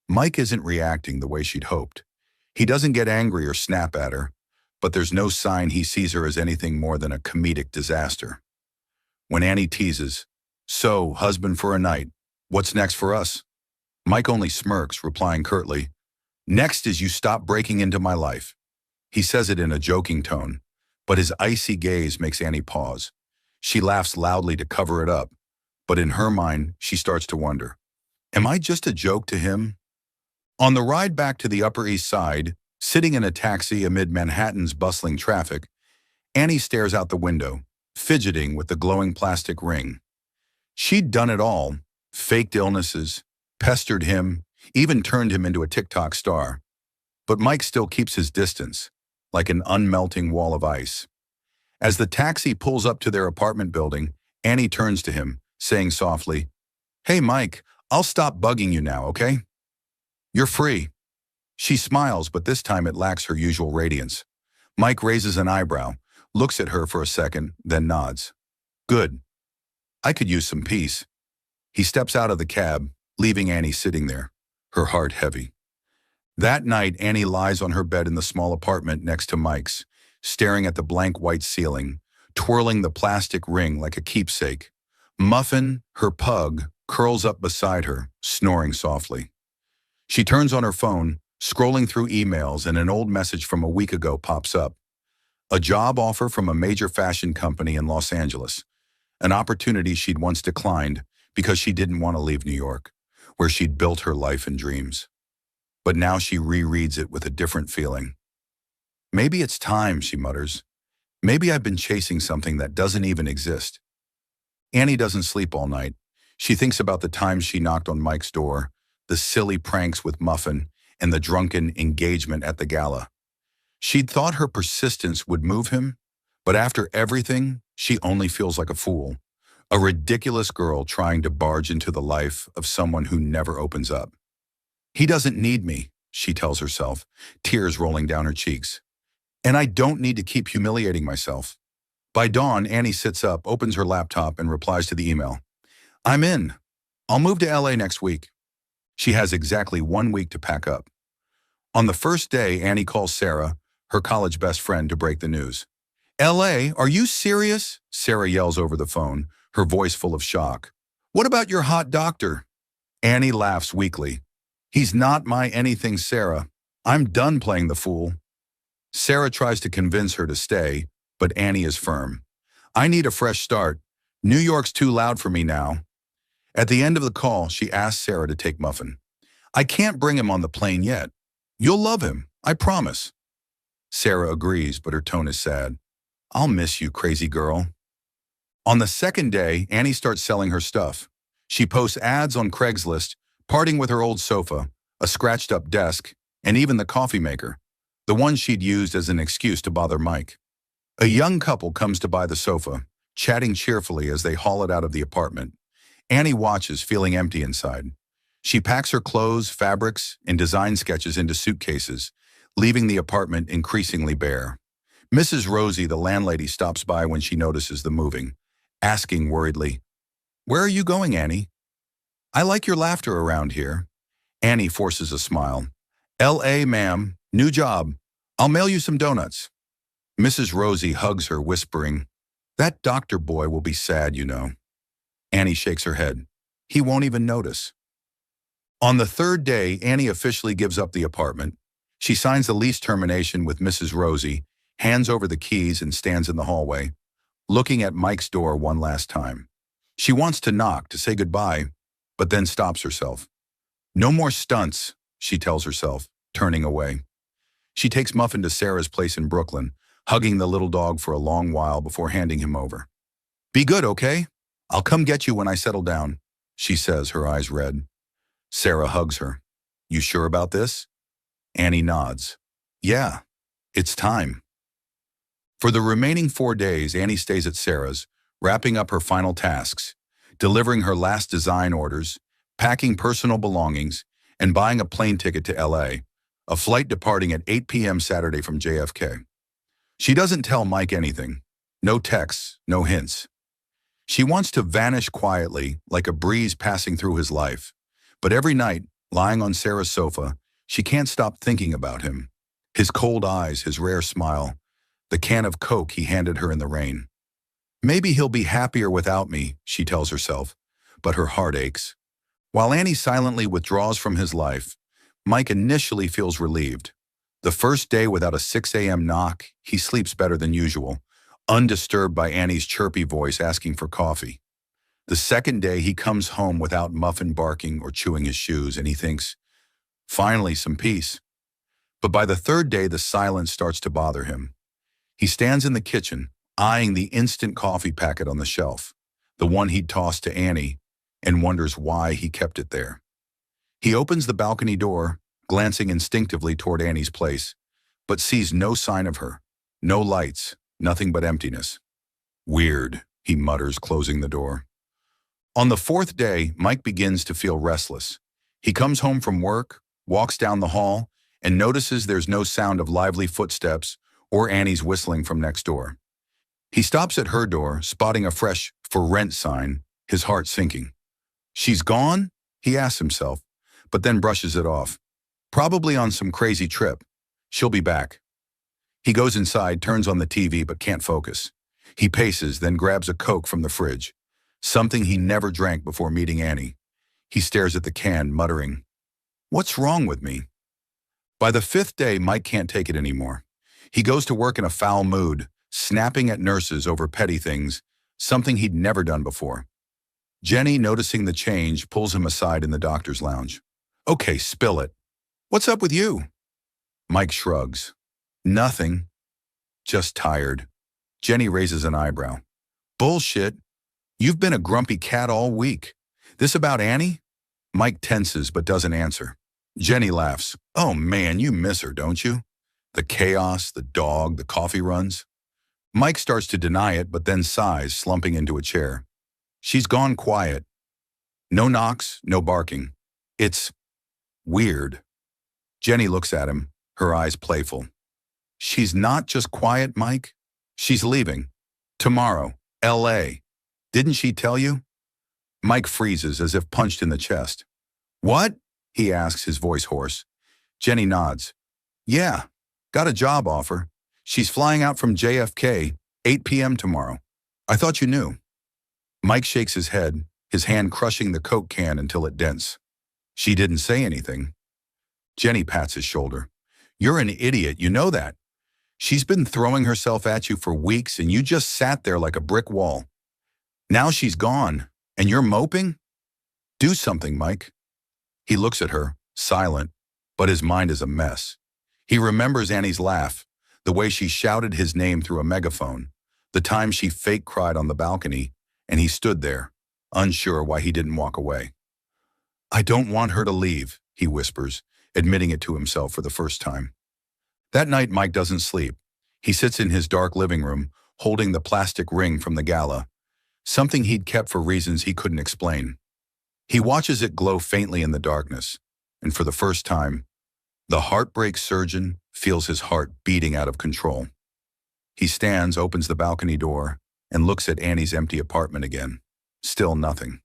Mike isn't reacting the way she'd hoped. He doesn't get angry or snap at her, but there's no sign he sees her as anything more than a comedic disaster. When Annie teases, So, husband for a night, what's next for us? Mike only smirks, replying curtly, Next is you stop breaking into my life. He says it in a joking tone, but his icy gaze makes Annie pause. She laughs loudly to cover it up, but in her mind, she starts to wonder, am I just a joke to him? On the ride back to the Upper East Side, sitting in a taxi amid Manhattan's bustling traffic, Annie stares out the window, fidgeting with the glowing plastic ring. She'd done it all, faked illnesses, pestered him, even turned him into a TikTok star. But Mike still keeps his distance, like an unmelting wall of ice. As the taxi pulls up to their apartment building, Annie turns to him, saying softly, Hey Mike, I'll stop bugging you now, okay? You're free. She smiles, but this time it lacks her usual radiance. Mike raises an eyebrow, looks at her for a second, then nods. Good. I could use some peace. He steps out of the cab, leaving Annie sitting there, her heart heavy. That night, Annie lies on her bed in the small apartment next to Mike's, staring at the blank white ceiling, twirling the plastic ring like a keepsake. Muffin, her pug, curls up beside her, snoring softly. She turns on her phone, Scrolling through emails and an old message from a week ago pops up. A job offer from a major fashion company in Los Angeles. An opportunity she'd once declined because she didn't want to leave New York, where she'd built her life and dreams. But now she rereads it with a different feeling. Maybe it's time, she mutters. Maybe I've been chasing something that doesn't even exist. Annie doesn't sleep all night. She thinks about the times she knocked on Mike's door, the silly pranks with Muffin, and the drunken engagement at the gala. She'd thought her persistence would move him, but after everything, she only feels like a fool, a ridiculous girl trying to barge into the life of someone who never opens up. He doesn't need me, she tells herself, tears rolling down her cheeks. And I don't need to keep humiliating myself. By dawn, Annie sits up, opens her laptop, and replies to the email. I'm in. I'll move to LA next week. She has exactly 1 week to pack up. On the first day, Annie calls Sarah, her college best friend, to break the news. LA, are you serious? Sarah yells over the phone, her voice full of shock. What about your hot doctor? Annie laughs weakly. He's not my anything, Sarah. I'm done playing the fool. Sarah tries to convince her to stay, but Annie is firm. I need a fresh start. New York's too loud for me now. At the end of the call, she asks Sarah to take Muffin. I can't bring him on the plane yet. You'll love him, I promise. Sarah agrees, but her tone is sad. I'll miss you, crazy girl. On the second day, Annie starts selling her stuff. She posts ads on Craigslist, parting with her old sofa, a scratched-up desk, and even the coffee maker, the one she'd used as an excuse to bother Mike. A young couple comes to buy the sofa, chatting cheerfully as they haul it out of the apartment. Annie watches, feeling empty inside. She packs her clothes, fabrics, and design sketches into suitcases, leaving the apartment increasingly bare. Mrs. Rosie, the landlady, stops by when she notices the moving, asking worriedly, Where are you going, Annie? I like your laughter around here. Annie forces a smile. L.A., ma'am. New job. I'll mail you some donuts. Mrs. Rosie hugs her, whispering, That doctor boy will be sad, you know. Annie shakes her head. He won't even notice. On the third day, Annie officially gives up the apartment. She signs the lease termination with Mrs. Rosie, hands over the keys, and stands in the hallway, looking at Mike's door one last time. She wants to knock to say goodbye, but then stops herself. No more stunts, she tells herself, turning away. She takes Muffin to Sarah's place in Brooklyn, hugging the little dog for a long while before handing him over. Be good, okay? I'll come get you when I settle down, she says, her eyes red. Sarah hugs her. You sure about this? Annie nods. Yeah, it's time. For the remaining 4 days, Annie stays at Sarah's, wrapping up her final tasks, delivering her last design orders, packing personal belongings, and buying a plane ticket to LA, a flight departing at 8 p.m. Saturday from JFK. She doesn't tell Mike anything. No texts, no hints. She wants to vanish quietly, like a breeze passing through his life. But every night, lying on Sarah's sofa, she can't stop thinking about him. His cold eyes, his rare smile, the can of Coke he handed her in the rain. Maybe he'll be happier without me, she tells herself, but her heart aches. While Annie silently withdraws from his life, Mike initially feels relieved. The first day without a 6 a.m. knock, he sleeps better than usual, undisturbed by Annie's chirpy voice asking for coffee. The second day, he comes home without Muffin barking or chewing his shoes, and he thinks, finally, some peace. But by the third day, the silence starts to bother him. He stands in the kitchen, eyeing the instant coffee packet on the shelf, the one he'd tossed to Annie, and wonders why he kept it there. He opens the balcony door, glancing instinctively toward Annie's place, but sees no sign of her, no lights, nothing but emptiness. Weird, he mutters, closing the door. On the fourth day, Mike begins to feel restless. He comes home from work, walks down the hall, and notices there's no sound of lively footsteps or Annie's whistling from next door. He stops at her door, spotting a fresh "for rent" sign, his heart sinking. She's gone? He asks himself, but then brushes it off. Probably on some crazy trip. She'll be back. He goes inside, turns on the TV, but can't focus. He paces, then grabs a Coke from the fridge, something he never drank before meeting Annie. He stares at the can, muttering, What's wrong with me? By the fifth day, Mike can't take it anymore. He goes to work in a foul mood, snapping at nurses over petty things, something he'd never done before. Jenny, noticing the change, pulls him aside in the doctor's lounge. Okay, spill it. What's up with you? Mike shrugs. Nothing. Just tired. Jenny raises an eyebrow. Bullshit. You've been a grumpy cat all week. This about Annie? Mike tenses but doesn't answer. Jenny laughs. Oh man, you miss her, don't you? The chaos, the dog, the coffee runs. Mike starts to deny it but then sighs, slumping into a chair. She's gone quiet. No knocks, no barking. It's weird. Jenny looks at him, her eyes playful. She's not just quiet, Mike. She's leaving. Tomorrow. L.A. Didn't she tell you? Mike freezes as if punched in the chest. What? He asks, his voice hoarse. Jenny nods. Yeah, got a job offer. She's flying out from JFK, 8 p.m. tomorrow. I thought you knew. Mike shakes his head, his hand crushing the Coke can until it dents. She didn't say anything. Jenny pats his shoulder. You're an idiot, you know that. She's been throwing herself at you for weeks and you just sat there like a brick wall. Now she's gone, and you're moping? Do something, Mike. He looks at her, silent, but his mind is a mess. He remembers Annie's laugh, the way she shouted his name through a megaphone, the time she fake cried on the balcony, and he stood there, unsure why he didn't walk away. I don't want her to leave, he whispers, admitting it to himself for the first time. That night, Mike doesn't sleep. He sits in his dark living room, holding the plastic ring from the gala, something he'd kept for reasons he couldn't explain. He watches it glow faintly in the darkness, and for the first time, the heartbreak surgeon feels his heart beating out of control. He stands, opens the balcony door, and looks at Annie's empty apartment again. Still nothing.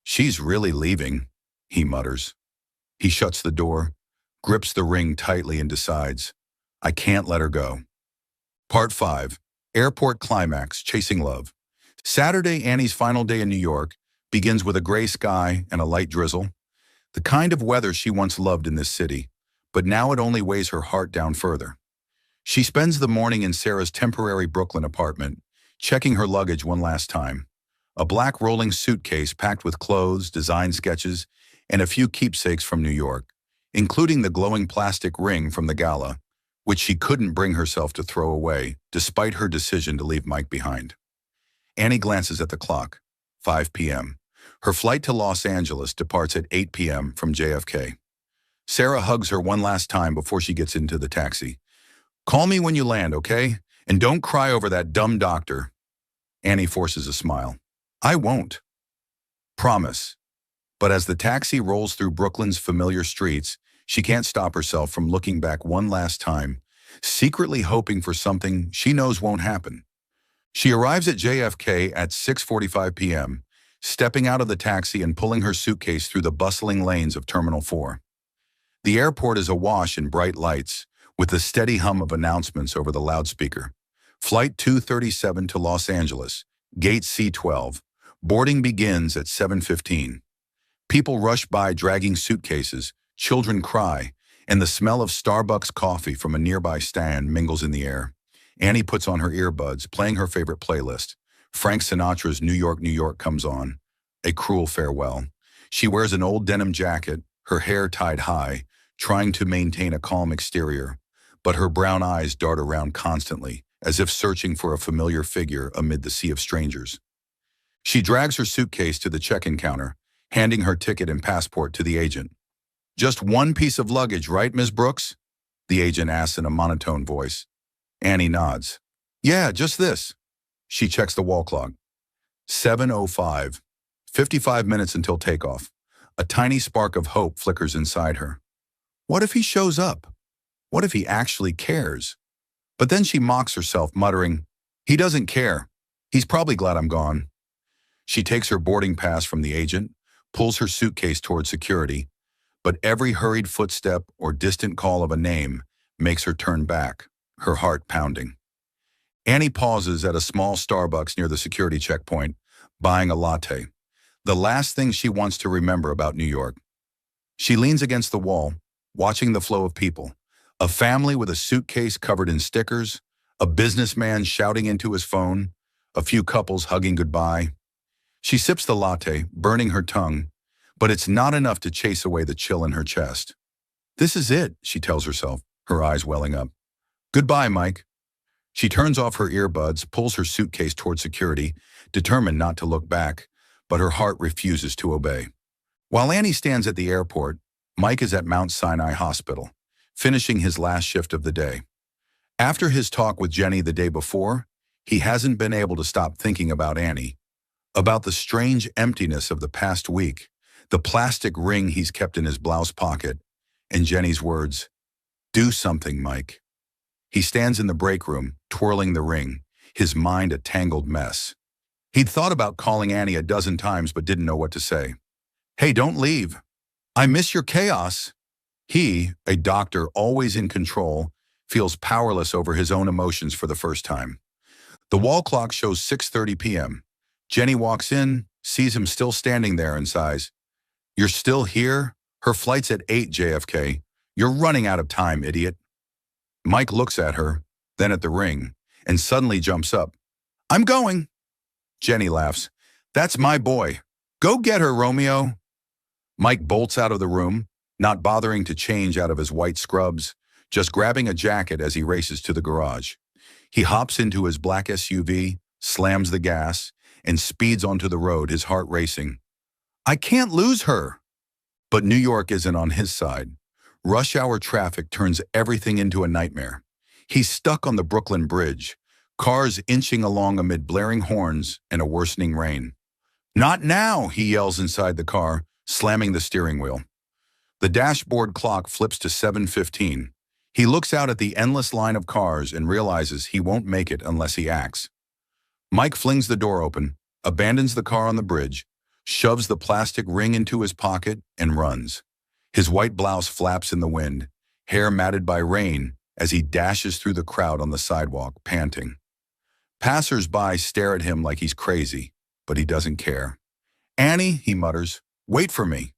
She's really leaving, he mutters. He shuts the door, grips the ring tightly and decides, I can't let her go. Part 5. Airport Climax, Chasing Love. Saturday, Annie's final day in New York, begins with a gray sky and a light drizzle, the kind of weather she once loved in this city, but now it only weighs her heart down further. She spends the morning in Sarah's temporary Brooklyn apartment, checking her luggage one last time. A black rolling suitcase packed with clothes, design sketches, and a few keepsakes from New York, including the glowing plastic ring from the gala, which she couldn't bring herself to throw away, despite her decision to leave Mike behind. Annie glances at the clock. 5 p.m. Her flight to Los Angeles departs at 8 p.m. from JFK. Sarah hugs her one last time before she gets into the taxi. Call me when you land, okay? And don't cry over that dumb doctor. Annie forces a smile. I won't. Promise. But as the taxi rolls through Brooklyn's familiar streets, she can't stop herself from looking back one last time, secretly hoping for something she knows won't happen. She arrives at JFK at 6:45 p.m., stepping out of the taxi and pulling her suitcase through the bustling lanes of Terminal 4. The airport is awash in bright lights, with the steady hum of announcements over the loudspeaker. Flight 237 to Los Angeles, Gate C12. Boarding begins at 7:15. People rush by dragging suitcases, children cry, and the smell of Starbucks coffee from a nearby stand mingles in the air. Annie puts on her earbuds, playing her favorite playlist. Frank Sinatra's New York, New York comes on. A cruel farewell. She wears an old denim jacket, her hair tied high, trying to maintain a calm exterior, but her brown eyes dart around constantly, as if searching for a familiar figure amid the sea of strangers. She drags her suitcase to the check-in counter, handing her ticket and passport to the agent. Just one piece of luggage, right, Ms. Brooks? The agent asks in a monotone voice. Annie nods. Yeah, just this. She checks the wall clock. 7:05. 55 minutes until takeoff. A tiny spark of hope flickers inside her. What if he shows up? What if he actually cares? But then she mocks herself, muttering, he doesn't care. He's probably glad I'm gone. She takes her boarding pass from the agent, pulls her suitcase toward security, but every hurried footstep or distant call of a name makes her turn back, her heart pounding. Annie pauses at a small Starbucks near the security checkpoint, buying a latte, the last thing she wants to remember about New York. She leans against the wall, watching the flow of people. A family with a suitcase covered in stickers, a businessman shouting into his phone, a few couples hugging goodbye. She sips the latte, burning her tongue, but it's not enough to chase away the chill in her chest. This is it, she tells herself, her eyes welling up. Goodbye, Mike. She turns off her earbuds, pulls her suitcase toward security, determined not to look back, but her heart refuses to obey. While Annie stands at the airport, Mike is at Mount Sinai Hospital, finishing his last shift of the day. After his talk with Jenny the day before, he hasn't been able to stop thinking about Annie, about the strange emptiness of the past week, the plastic ring he's kept in his blouse pocket, and Jenny's words, "Do something, Mike." He stands in the break room, twirling the ring, his mind a tangled mess. He'd thought about calling Annie a dozen times but didn't know what to say. "Hey, don't leave. I miss your chaos." He, a doctor always in control, feels powerless over his own emotions for the first time. The wall clock shows 6:30 p.m. Jenny walks in, sees him still standing there and sighs, "You're still here? Her flight's at 8, JFK. You're running out of time, idiot." Mike looks at her, then at the ring, and suddenly jumps up. "I'm going." Jenny laughs. "That's my boy. Go get her, Romeo." Mike bolts out of the room, not bothering to change out of his white scrubs, just grabbing a jacket as he races to the garage. He hops into his black SUV, slams the gas, and speeds onto the road, his heart racing. I can't lose her. But New York isn't on his side. Rush hour traffic turns everything into a nightmare. He's stuck on the Brooklyn Bridge, cars inching along amid blaring horns and a worsening rain. "Not now," he yells inside the car, slamming the steering wheel. The dashboard clock flips to 7:15. He looks out at the endless line of cars and realizes he won't make it unless he acts. Mike flings the door open, abandons the car on the bridge, shoves the plastic ring into his pocket, and runs. His white blouse flaps in the wind, hair matted by rain as he dashes through the crowd on the sidewalk, panting. Passers-by stare at him like he's crazy, but he doesn't care. "Annie," he mutters, "wait for me."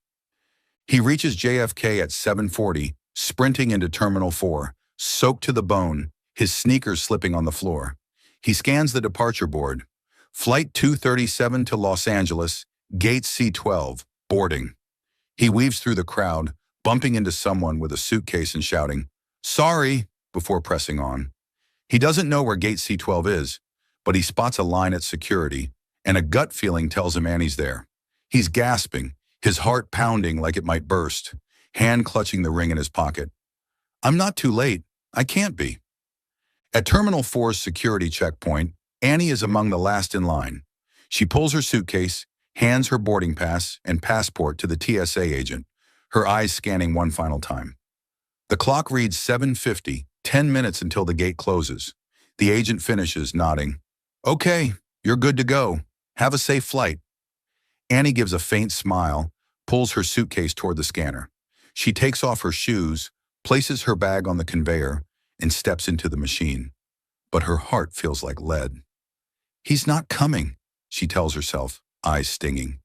He reaches JFK at 7:40, sprinting into Terminal 4, soaked to the bone, his sneakers slipping on the floor. He scans the departure board. Flight 237 to Los Angeles, Gate C12, boarding. He weaves through the crowd, bumping into someone with a suitcase and shouting, "Sorry," before pressing on. He doesn't know where Gate C12 is, but he spots a line at security, and a gut feeling tells him Annie's there. He's gasping, his heart pounding like it might burst, hand clutching the ring in his pocket. "I'm not too late. I can't be." At Terminal 4's security checkpoint, Annie is among the last in line. She pulls her suitcase, hands her boarding pass and passport to the TSA agent, her eyes scanning one final time. The clock reads 7:50, 10 minutes until the gate closes. The agent finishes, nodding. "Okay, you're good to go. Have a safe flight." Annie gives a faint smile, pulls her suitcase toward the scanner. She takes off her shoes, places her bag on the conveyor, and steps into the machine. But her heart feels like lead. "He's not coming," she tells herself, eyes stinging.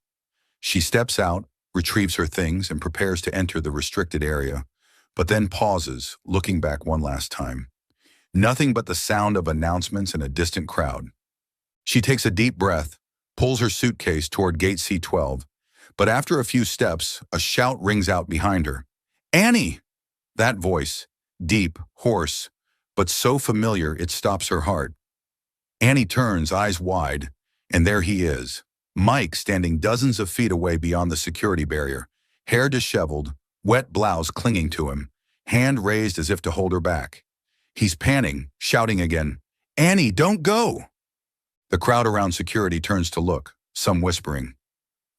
She steps out, retrieves her things, and prepares to enter the restricted area, but then pauses, looking back one last time. Nothing but the sound of announcements and a distant crowd. She takes a deep breath, pulls her suitcase toward Gate C12, but after a few steps, a shout rings out behind her. "Annie!" That voice, deep, hoarse, but so familiar it stops her heart. Annie turns, eyes wide, and there he is, Mike, standing dozens of feet away beyond the security barrier, hair disheveled, wet blouse clinging to him, hand raised as if to hold her back. He's panting, shouting again, "Annie, don't go!" The crowd around security turns to look, some whispering.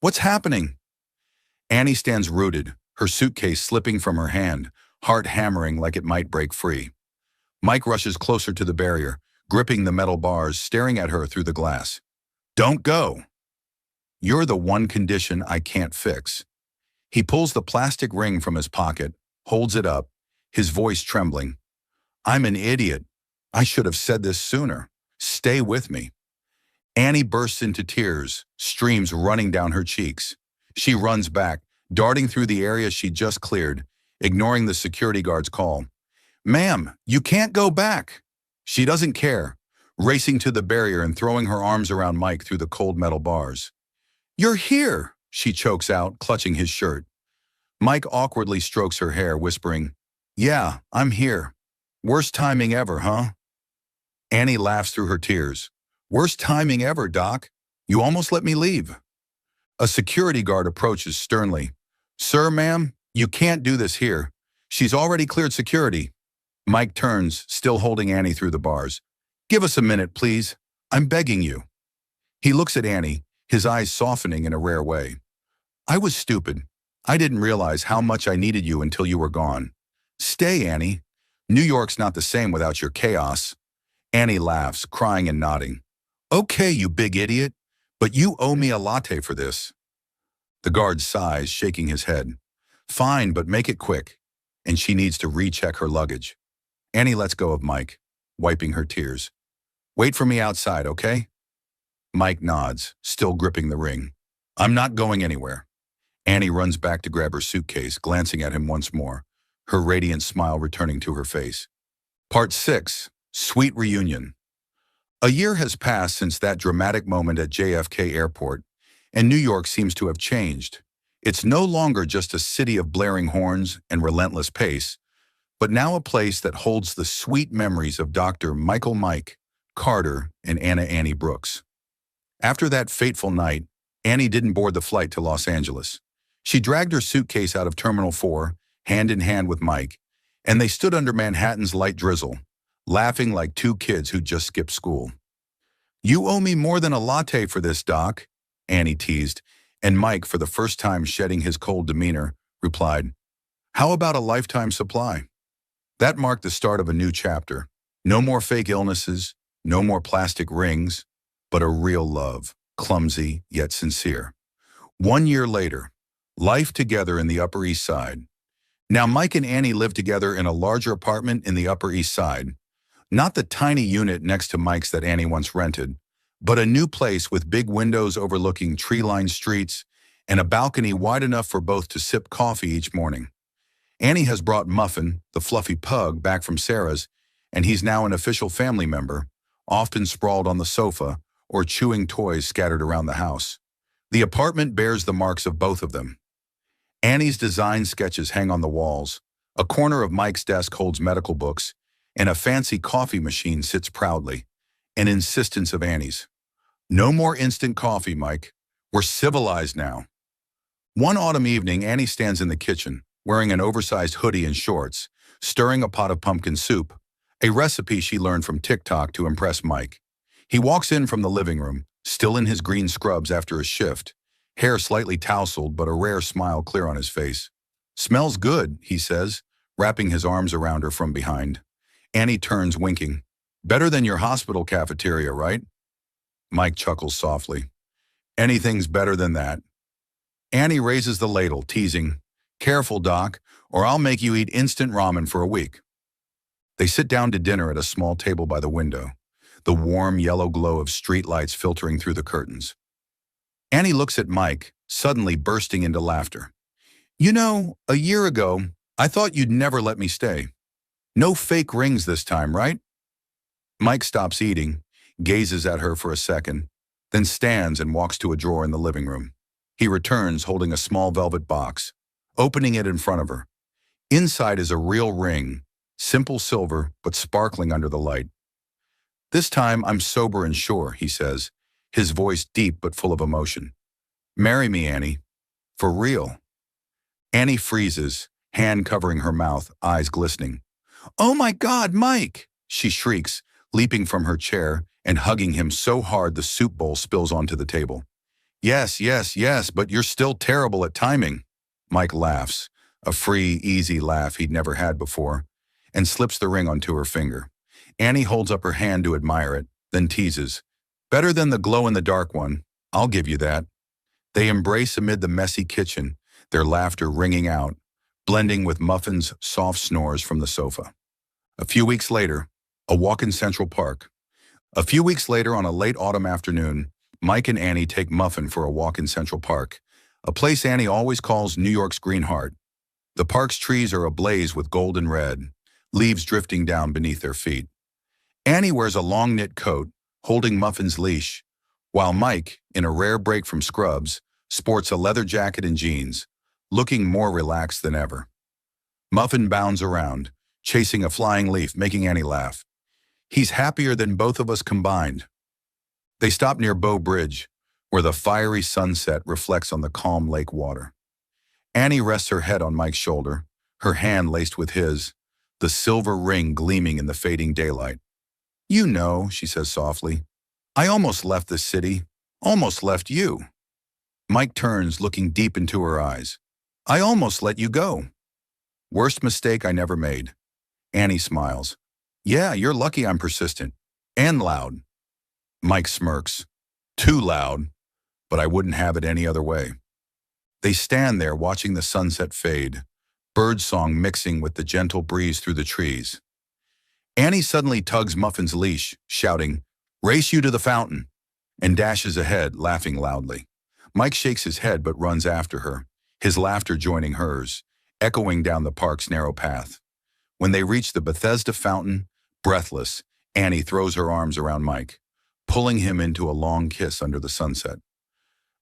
"What's happening?" Annie stands rooted, her suitcase slipping from her hand, heart hammering like it might break free. Mike rushes closer to the barrier, gripping the metal bars, staring at her through the glass. "Don't go. You're the one condition I can't fix." He pulls the plastic ring from his pocket, holds it up, his voice trembling. "I'm an idiot. I should have said this sooner. Stay with me." Annie bursts into tears, streams running down her cheeks. She runs back, darting through the area she just cleared, ignoring the security guard's call. "Ma'am, you can't go back." She doesn't care, racing to the barrier and throwing her arms around Mike through the cold metal bars. "You're here," she chokes out, clutching his shirt. Mike awkwardly strokes her hair, whispering, "Yeah, I'm here. Worst timing ever, huh?" Annie laughs through her tears. "Worst timing ever, Doc. You almost let me leave." A security guard approaches sternly. "Sir, ma'am, you can't do this here. She's already cleared security." Mike turns, still holding Annie through the bars. "Give us a minute, please. I'm begging you." He looks at Annie, his eyes softening in a rare way. "I was stupid. I didn't realize how much I needed you until you were gone. Stay, Annie. New York's not the same without your chaos." Annie laughs, crying and nodding. "Okay, you big idiot, but you owe me a latte for this." The guard sighs, shaking his head. "Fine, but make it quick." And she needs to recheck her luggage. Annie lets go of Mike, wiping her tears. "Wait for me outside, okay?" Mike nods, still gripping the ring. "I'm not going anywhere." Annie runs back to grab her suitcase, glancing at him once more, her radiant smile returning to her face. Part 6. Sweet Reunion. A year has passed since that dramatic moment at JFK Airport, and New York seems to have changed. It's no longer just a city of blaring horns and relentless pace, but now a place that holds the sweet memories of Dr. Michael Mike Carter and Anna Annie Brooks. After that fateful night, Annie didn't board the flight to Los Angeles. She dragged her suitcase out of Terminal 4, hand in hand with Mike, and they stood under Manhattan's light drizzle, laughing like two kids who just skipped school. "You owe me more than a latte for this, Doc," Annie teased, and Mike, for the first time shedding his cold demeanor, replied, "How about a lifetime supply?" That marked the start of a new chapter. No more fake illnesses, no more plastic rings, but a real love, clumsy yet sincere. 1 year later, life together in the Upper East Side. Now Mike and Annie live together in a larger apartment in the Upper East Side. Not the tiny unit next to Mike's that Annie once rented, but a new place with big windows overlooking tree-lined streets and a balcony wide enough for both to sip coffee each morning. Annie has brought Muffin, the fluffy pug, back from Sarah's, and he's now an official family member, often sprawled on the sofa or chewing toys scattered around the house. The apartment bears the marks of both of them. Annie's design sketches hang on the walls, a corner of Mike's desk holds medical books, and a fancy coffee machine sits proudly, an insistence of Annie's. "No more instant coffee, Mike. We're civilized now." One autumn evening, Annie stands in the kitchen, wearing an oversized hoodie and shorts, stirring a pot of pumpkin soup, a recipe she learned from TikTok to impress Mike. He walks in from the living room, still in his green scrubs after a shift, hair slightly tousled but a rare smile clear on his face. "Smells good," he says, wrapping his arms around her from behind. Annie turns, winking. "Better than your hospital cafeteria, right?" Mike chuckles softly. "Anything's better than that." Annie raises the ladle, teasing, "Careful, Doc, or I'll make you eat instant ramen for a week." They sit down to dinner at a small table by the window, the warm yellow glow of streetlights filtering through the curtains. Annie looks at Mike, suddenly bursting into laughter. "You know, a year ago, I thought you'd never let me stay. No fake rings this time, right?" Mike stops eating, gazes at her for a second, then stands and walks to a drawer in the living room. He returns holding a small velvet box, opening it in front of her. Inside is a real ring, simple silver but sparkling under the light. "This time I'm sober and sure," he says, his voice deep but full of emotion. "Marry me, Annie. For real." Annie freezes, hand covering her mouth, eyes glistening. "Oh my God, Mike!" she shrieks, leaping from her chair and hugging him so hard the soup bowl spills onto the table. Yes, yes, yes, but you're still terrible at timing." Mike laughs, a free, easy laugh he'd never had before, and slips the ring onto her finger. Annie holds up her hand to admire it, then teases. "Better than the glow-in-the-dark one, I'll give you that." They embrace amid the messy kitchen, their laughter ringing out, blending with Muffin's soft snores from the sofa. A few weeks later, a walk in Central Park. A few weeks later, on a late autumn afternoon, Mike and Annie take Muffin for a walk in Central Park, a place Annie always calls New York's Green Heart. The park's trees are ablaze with golden red, leaves drifting down beneath their feet. Annie wears a long knit coat, holding Muffin's leash, while Mike, in a rare break from scrubs, sports a leather jacket and jeans, looking more relaxed than ever. Muffin bounds around, chasing a flying leaf, making Annie laugh. He's happier than both of us combined. They stop near Bow Bridge, where the fiery sunset reflects on the calm lake water. Annie rests her head on Mike's shoulder, her hand laced with his, the silver ring gleaming in the fading daylight. "You know," she says softly, "I almost left this city, almost left you." Mike turns, looking deep into her eyes. "I almost let you go." "Worst mistake I never made." Annie smiles. "Yeah, you're lucky I'm persistent. And loud." Mike smirks. "Too loud, but I wouldn't have it any other way." They stand there watching the sunset fade, birdsong mixing with the gentle breeze through the trees. Annie suddenly tugs Muffin's leash, shouting, "Race you to the fountain," and dashes ahead, laughing loudly. Mike shakes his head but runs after her, his laughter joining hers, echoing down the park's narrow path. When they reach the Bethesda fountain, breathless, Annie throws her arms around Mike, pulling him into a long kiss under the sunset.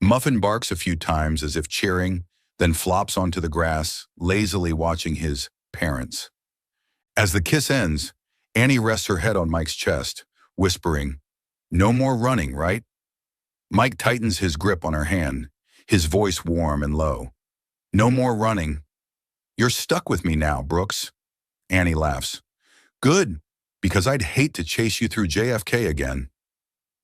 Muffin barks a few times as if cheering, then flops onto the grass, lazily watching his parents. As the kiss ends, Annie rests her head on Mike's chest, whispering, "No more running, right?" Mike tightens his grip on her hand, his voice warm and low. "No more running. You're stuck with me now, Brooks." Annie laughs. "Good, because I'd hate to chase you through JFK again."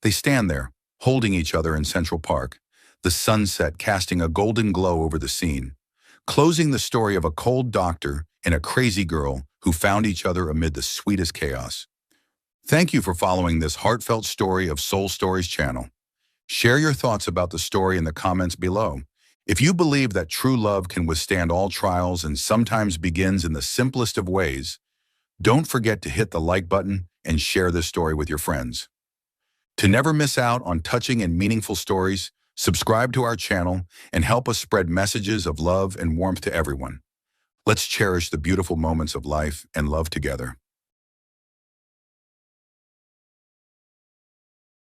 They stand there, holding each other in Central Park, the sunset casting a golden glow over the scene, closing the story of a cold doctor and a crazy girl who found each other amid the sweetest chaos. Thank you for following this heartfelt story of Soul Stories channel. Share your thoughts about the story in the comments below. If you believe that true love can withstand all trials and sometimes begins in the simplest of ways, don't forget to hit the like button and share this story with your friends. To never miss out on touching and meaningful stories, subscribe to our channel and help us spread messages of love and warmth to everyone. Let's cherish the beautiful moments of life and love together.